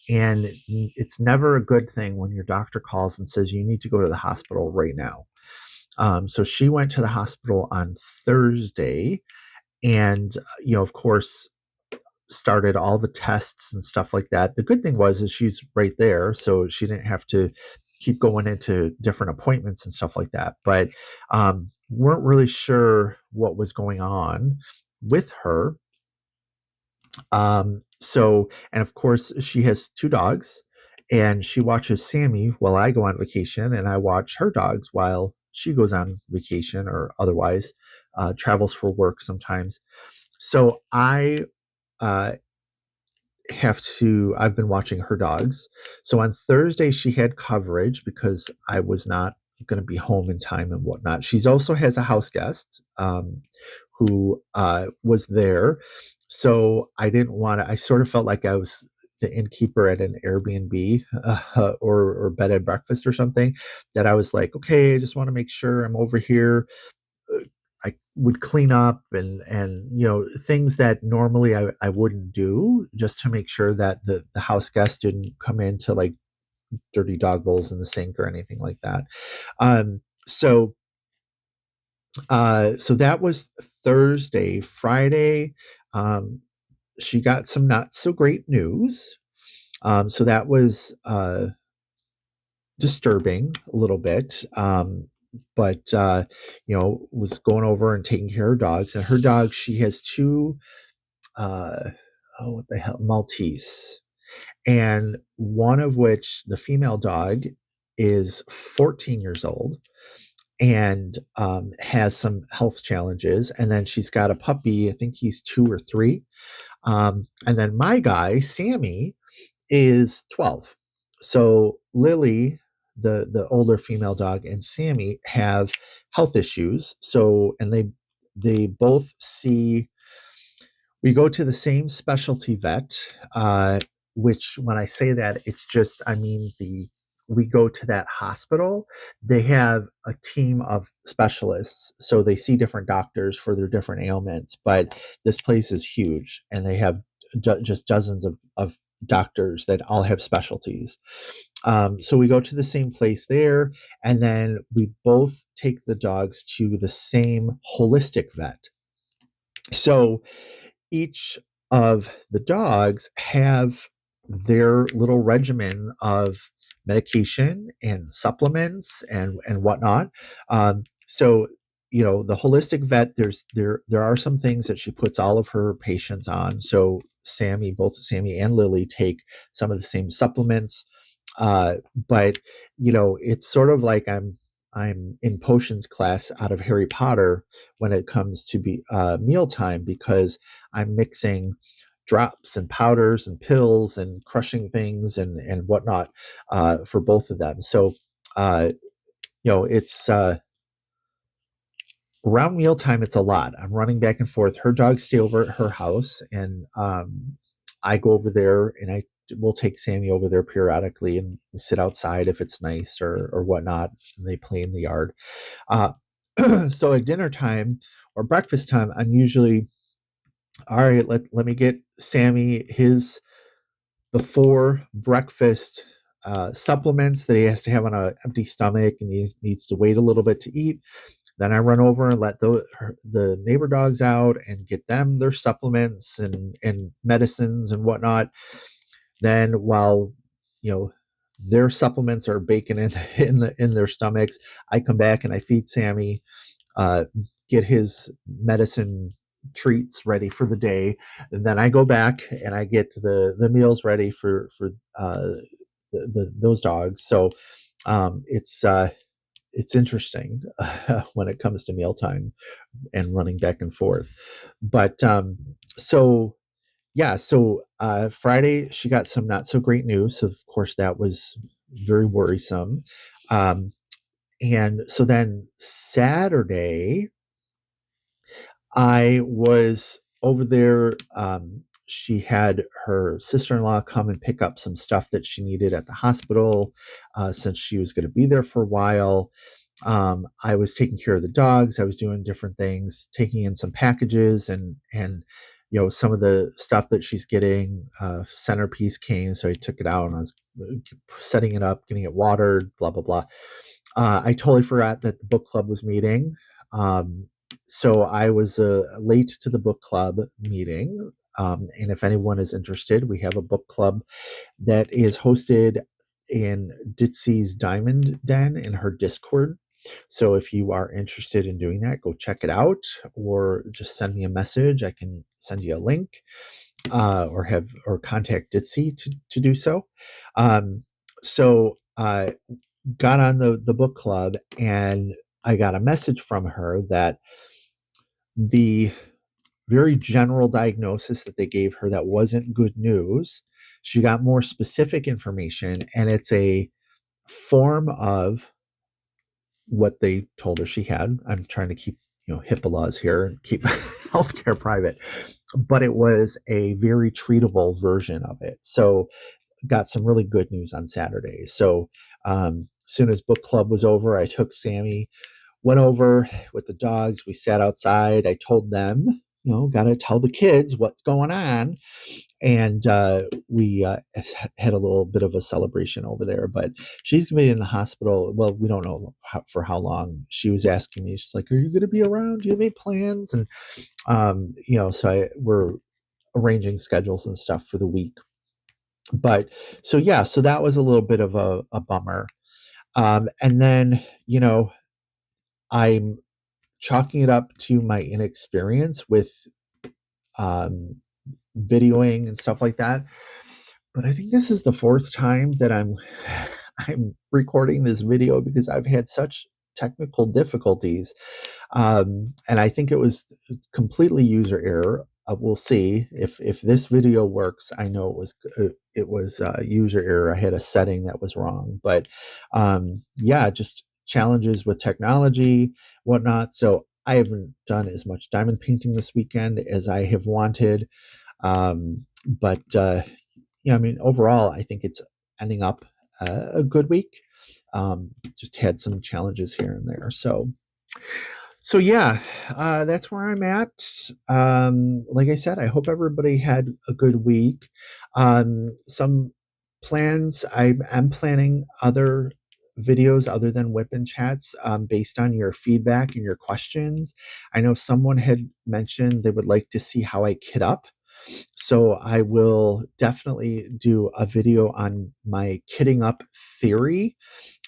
And it's never a good thing when your doctor calls and says you need to go to the hospital right now. So she went to the hospital on Thursday, and of course, started all the tests and stuff like that. The good thing was is she's right there, so she didn't have to keep going into different appointments and stuff like that. But weren't really sure what was going on with her. And of course, she has two dogs, and she watches Sammy while I go on vacation, and I watch her dogs while she goes on vacation or otherwise travels for work sometimes. So uh, I've been watching her dogs. So on Thursday, she had coverage because I was not going to be home in time and whatnot. She's also has a house guest who was there. So I didn't want to, I sort of felt like I was the innkeeper at an Airbnb or bed and breakfast or something, that I was like, okay, I just want to make sure I'm over here. I would clean up and things that normally I wouldn't do, just to make sure that the house guest didn't come into like dirty dog bowls in the sink or anything like that. Um, so so that was Thursday. Friday, um, she got some not so great news. So that was disturbing a little bit. But was going over and taking care of dogs. And her dog, she has two what the hell, Maltese, and one of which, the female dog, is 14 years old and has some health challenges. And then she's got a puppy, I think he's 2 or 3. And then my guy, Sammy, is 12. So Lily, the older female dog, and Sammy have health issues. So, and they both see, we go to the same specialty vet, which when I say that, it's just, I mean, we go to that hospital. They have a team of specialists, so they see different doctors for their different ailments. But this place is huge, and they have just dozens of doctors that all have specialties. So we go to the same place there, and then we both take the dogs to the same holistic vet. So each of the dogs have their little regimen of medication and supplements and whatnot. So the holistic vet, there are some things that she puts all of her patients on. So both Sammy and Lily take some of the same supplements, but it's sort of like I'm in potions class out of Harry Potter when it comes to be mealtime, because I'm mixing drops and powders and pills and crushing things and whatnot for both of them. So uh, it's around mealtime. It's a lot. I'm running back and forth. Her dogs stay over at her house, and I go over there, and I will take Sammy over there periodically, and we sit outside if it's nice or whatnot, and they play in the yard. Uh, so at dinner time or breakfast time, I'm usually, all right, let me get Sammy his before breakfast supplements that he has to have on an empty stomach, and he needs to wait a little bit to eat. Then I run over and let the neighbor dogs out and get them their supplements and medicines and whatnot. Then while their supplements are baking in their stomachs, I come back and I feed Sammy, uh, get his medicine treats ready for the day, and then I go back and I get the meals ready for those dogs. So it's interesting when it comes to mealtime and running back and forth. But so yeah, so Friday she got some not so great news. So of course that was very worrisome. Um, and so then Saturday, I was over there. She had her sister-in-law come and pick up some stuff that she needed at the hospital, since she was going to be there for a while. I was taking care of the dogs. I was doing different things, taking in some packages, and some of the stuff that she's getting, centerpiece cane. So I took it out and I was setting it up, getting it watered, blah, blah, blah. I totally forgot that the book club was meeting. Um, so I was late to the book club meeting. And if anyone is interested, we have a book club that is hosted in Ditsy's Diamond Den in her Discord. So if you are interested in doing that, go check it out or just send me a message. I can send you a link or contact Ditsy to do so. So got on the book club and I got a message from her that the very general diagnosis that they gave her that wasn't good news. She got more specific information, and it's a form of what they told her she had. I'm trying to keep HIPAA laws here and keep healthcare private, but it was a very treatable version of it. So got some really good news on Saturday. So as soon as book club was over, I took Sammy, went over with the dogs. We sat outside. I told them, got to tell the kids what's going on. And we had a little bit of a celebration over there. But she's going to be in the hospital. Well, we don't know for how long. She was asking me, she's like, "Are you going to be around? Do you have any plans?" And, we're arranging schedules and stuff for the week. But so that was a little bit of a bummer. And then, I'm chalking it up to my inexperience with um, videoing and stuff like that. But I think this is the fourth time that I'm recording this video because I've had such technical difficulties. And I think it was completely user error. We'll see if this video works. I know it was user error. I had a setting that was wrong, but just challenges with technology, whatnot. So I haven't done as much diamond painting this weekend as I have wanted. But overall, I think it's ending up a good week. Just had some challenges here and there. So that's where I'm at. Like I said, I hope everybody had a good week. Some plans, I am planning other videos other than WIP and Chats based on your feedback and your questions. I know someone had mentioned they would like to see how I kit up. So I will definitely do a video on my kitting up theory.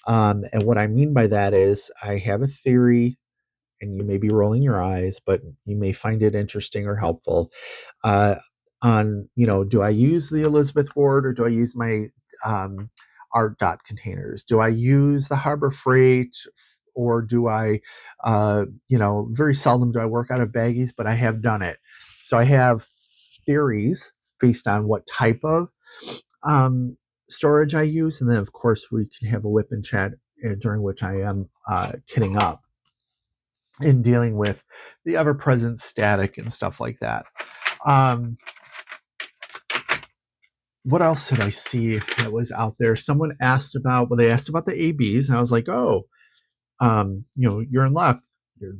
And what I mean by that is I have a theory, and you may be rolling your eyes, but you may find it interesting or helpful. Uh, on, do I use the Elizabeth Ward or do I use my art dot containers? Do I use the Harbor Freight or do I, very seldom do I work out of baggies, but I have done it. So I have theories based on what type of storage I use. And then, of course, we can have a WIP and Chat during which I am kitting up in dealing with the ever-present static and stuff like that. What else did I see that was out there? Someone asked about, they asked about the ABs, and I was like, oh, you're in luck.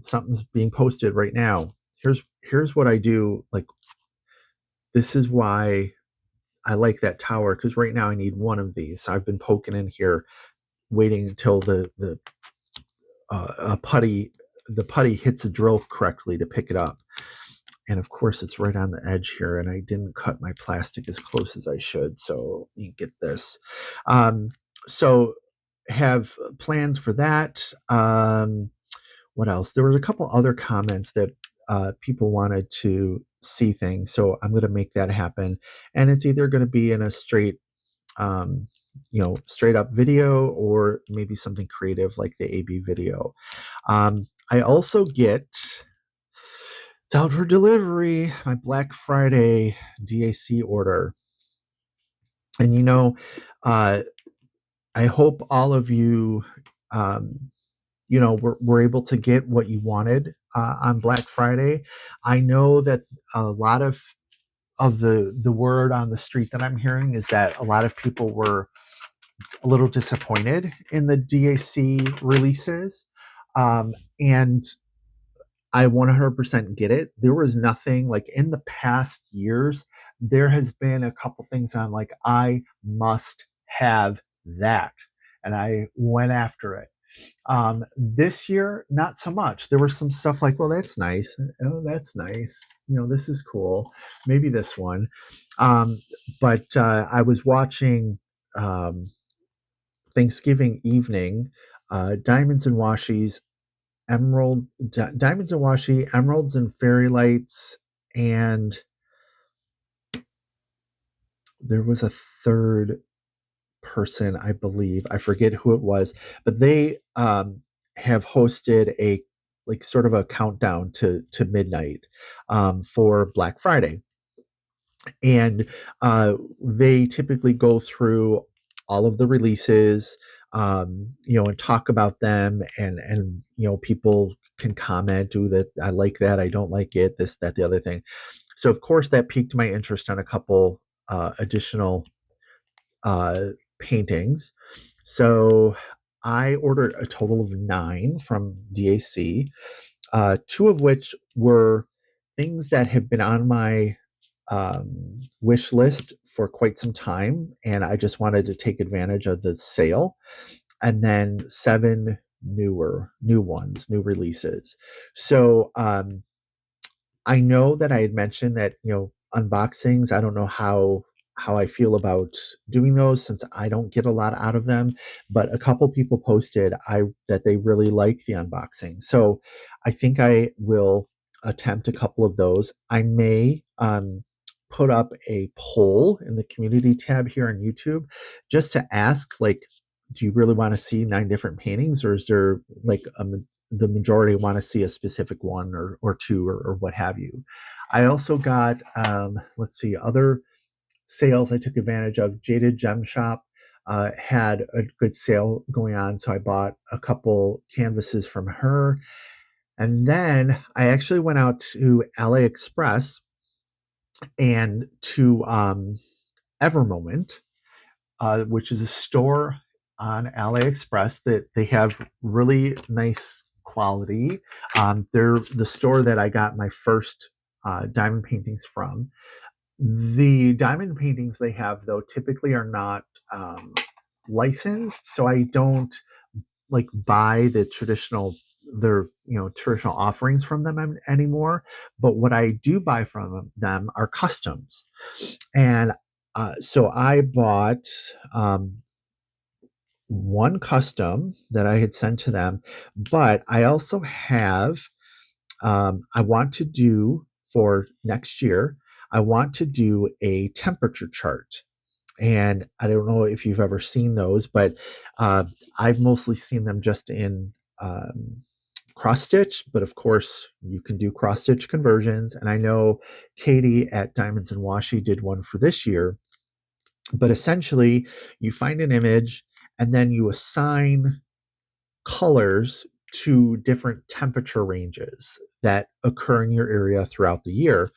Something's being posted right now. Here's what I do. Like, this is why I like that tower, because right now I need one of these. So I've been poking in here, waiting until the putty hits a drill correctly to pick it up. And of course, it's right on the edge here, and I didn't cut my plastic as close as I should. So you get this. So have plans for that. What else? There were a couple other comments that people wanted to see things. So I'm going to make that happen. And it's either going to be in a straight straight up video or maybe something creative like the AB video. I also get, it's out for delivery, my Black Friday DAC order. And I hope all of you were able to get what you wanted on Black Friday. I know that a lot of the word on the street that I'm hearing is that a lot of people were a little disappointed in the DAC releases. And I 100% get it. There was nothing like in the past years, there has been a couple things I'm like, I must have that. And I went after it. This year, not so much. There was some stuff like, well, that's nice. Oh, that's nice. This is cool. Maybe this one. Um, but I was watching um, Thanksgiving evening, Diamonds and Washies, Diamonds and Washi, Emeralds and Fairy Lights, and there was a third person, I believe. I forget who it was, but they have hosted a like sort of a countdown to midnight for Black Friday, and they typically go through all of the releases, and talk about them, and people can comment, do that, I like that, I don't like it, this, that, the other thing. So of course that piqued my interest on a couple additional uh, paintings. So I ordered a total of 9 from DAC, two of which were things that have been on my wish list for quite some time, and I just wanted to take advantage of the sale. And then 7 new releases. So I know that I had mentioned that, unboxings, I don't know how I feel about doing those since I don't get a lot out of them, but a couple people posted I that they really like the unboxing. So I think I will attempt a couple of those. I may put up a poll in the community tab here on YouTube just to ask, like, do you really want to see 9 different paintings, or is there like the majority want to see a specific one or two, or what have you. I also got, let's see, other sales I took advantage of. Jaded Gem Shop had a good sale going on, so I bought a couple canvases from her. And then I actually went out to LA Express and to Evermoment, which is a store on AliExpress that they have really nice quality. They're the store that I got my first diamond paintings from. The diamond paintings they have, though, typically are not licensed, so I don't like buy traditional offerings from them anymore. But what I do buy from them are customs, and so I bought one custom that I had sent to them, but I also have, I want to do for next year, I want to do a temperature chart. And I don't know if you've ever seen those, but uh, I've mostly seen them just in cross stitch, but of course you can do cross stitch conversions. And I know Katie at Diamonds and Washi did one for this year, but essentially you find an image and then you assign colors to different temperature ranges that occur in your area throughout the year.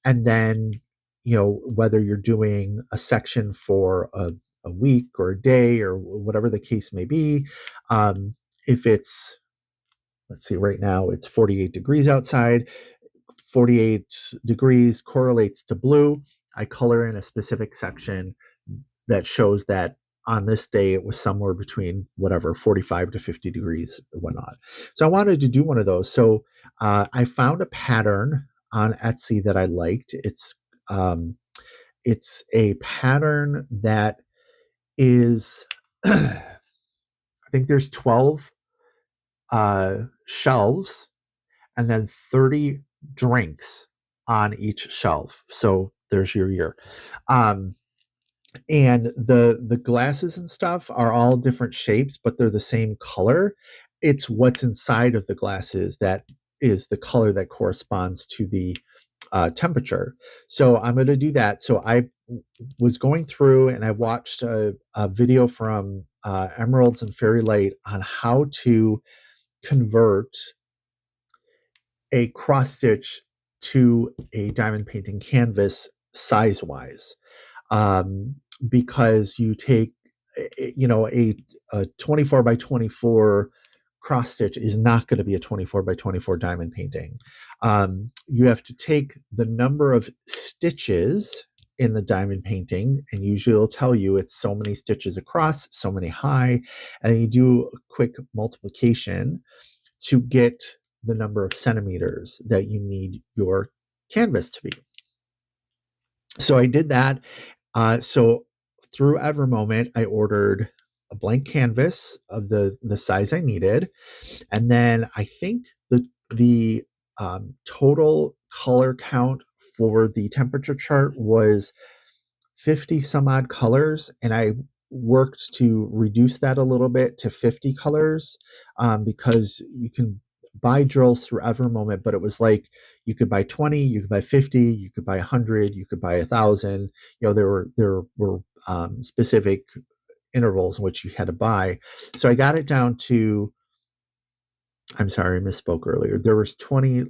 And then, whether you're doing a section for a week or a day or whatever the case may be, if it's, let's see, right now it's 48 degrees outside, 48 degrees correlates to blue. I color in a specific section that shows that on this day it was somewhere between whatever 45 to 50 degrees and whatnot. So I wanted to do one of those. So I found a pattern on Etsy that I liked. It's a pattern that is I think there's 12 shelves and then 30 drinks on each shelf. So there's your year. And the glasses and stuff are all different shapes, but they're the same color. It's what's inside of the glasses that is the color that corresponds to the temperature. So I'm going to do that. So I was going through and I watched a video from Emeralds and Fairy Light on how to convert a cross stitch to a diamond painting canvas size wise, um, because you take a 24 by 24 cross stitch is not going to be a 24 by 24 diamond painting. You have to take the number of stitches in the diamond painting, and usually it'll tell you it's so many stitches across, so many high, and you do a quick multiplication to get the number of centimeters that you need your canvas to be. So I did that. So through Evermoment, I ordered a blank canvas of the size I needed, and then I think the total color count for the temperature chart was 50 some odd colors, and I worked to reduce that a little bit to 50 colors, because you can buy drills through Evermoment, but it was like you could buy 20, you could buy 50, you could buy 100, you could buy 1,000. There were specific intervals in which you had to buy. So I got it down to, I'm sorry, I misspoke earlier. There was 20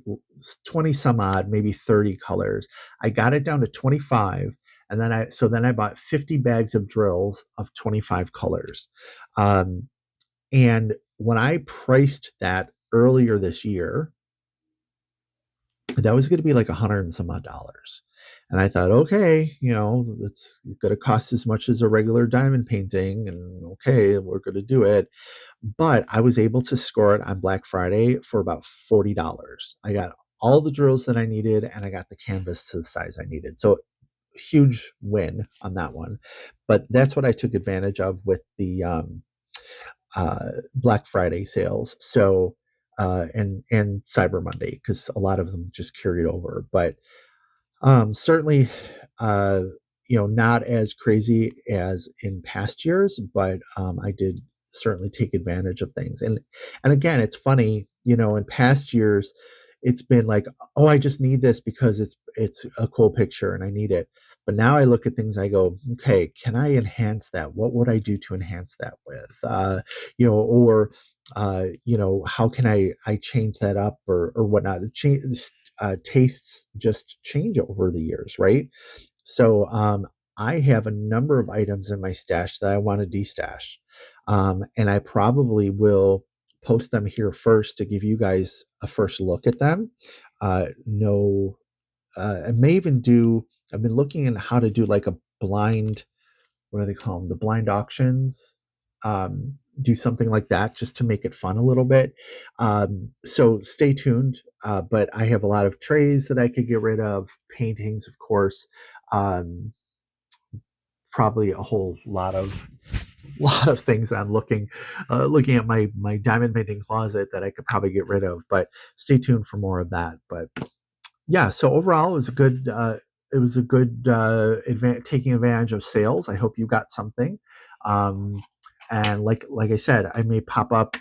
some odd, maybe 30 colors. I got it down to 25. And then I bought 50 bags of drills of 25 colors. Um, and when I priced that earlier this year, that was going to be like 100 and some odd dollars. And I thought, okay, it's going to cost as much as a regular diamond painting. And okay, we're going to do it. But I was able to score it on Black Friday for about $40. I got all the drills that I needed, and I got the canvas to the size I needed. So huge win on that one. But that's what I took advantage of with the Black Friday sales. So and Cyber Monday, because a lot of them just carried over. But certainly, uh, not as crazy as in past years, but I did certainly take advantage of things. And again, it's funny, in past years, it's been like, oh, I just need this because it's a cool picture and I need it. But now I look at things, I go, okay, can I enhance that? What would I do to enhance that with? Or how can I change that up or whatnot? Tastes just change over the years, right? So I have a number of items in my stash that I want to destash. And I probably will post them here first to give you guys a first look at them. No, I may even I've been looking at how to do like a blind, what do they call them? The blind auctions. Do something like that just to make it fun a little bit. So stay tuned. But I have a lot of trays that I could get rid of, paintings, of course. Um, Probably a whole lot of things I'm looking at my diamond painting closet that I could probably get rid of. But stay tuned for more of that. But yeah, so overall, it was a good taking advantage of sales. I hope you got something. Um, and like I said, I may pop up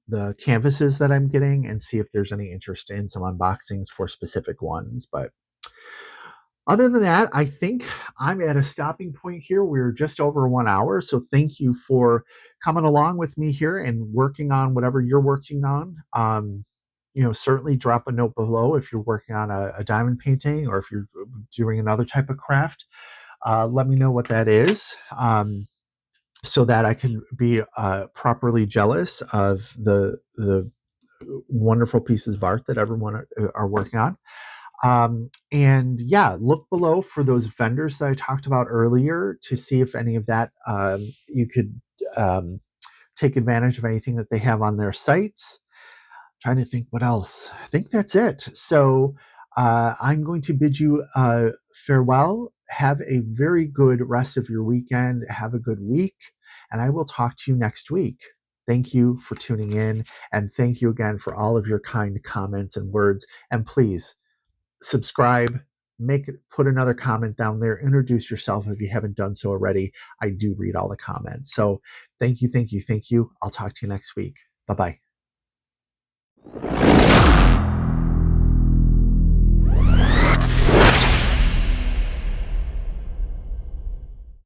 the canvases that I'm getting and see if there's any interest in some unboxings for specific ones. But other than that, I think I'm at a stopping point here. We're just over 1 hour. So thank you for coming along with me here and working on whatever you're working on. Certainly drop a note below if you're working on a diamond painting or if you're doing another type of craft. Let me know what that is, so that I can be properly jealous of the wonderful pieces of art that everyone are working on. And yeah, look below for those vendors that I talked about earlier to see if any of that you could take advantage of anything that they have on their sites. Trying to think what else. I think that's it. So I'm going to bid you farewell. Have a very good rest of your weekend. Have a good week. And I will talk to you next week. Thank you for tuning in. And thank you again for all of your kind comments and words. And please subscribe, put another comment down there, introduce yourself if you haven't done so already. I do read all the comments. So thank you. I'll talk to you next week. Bye-bye.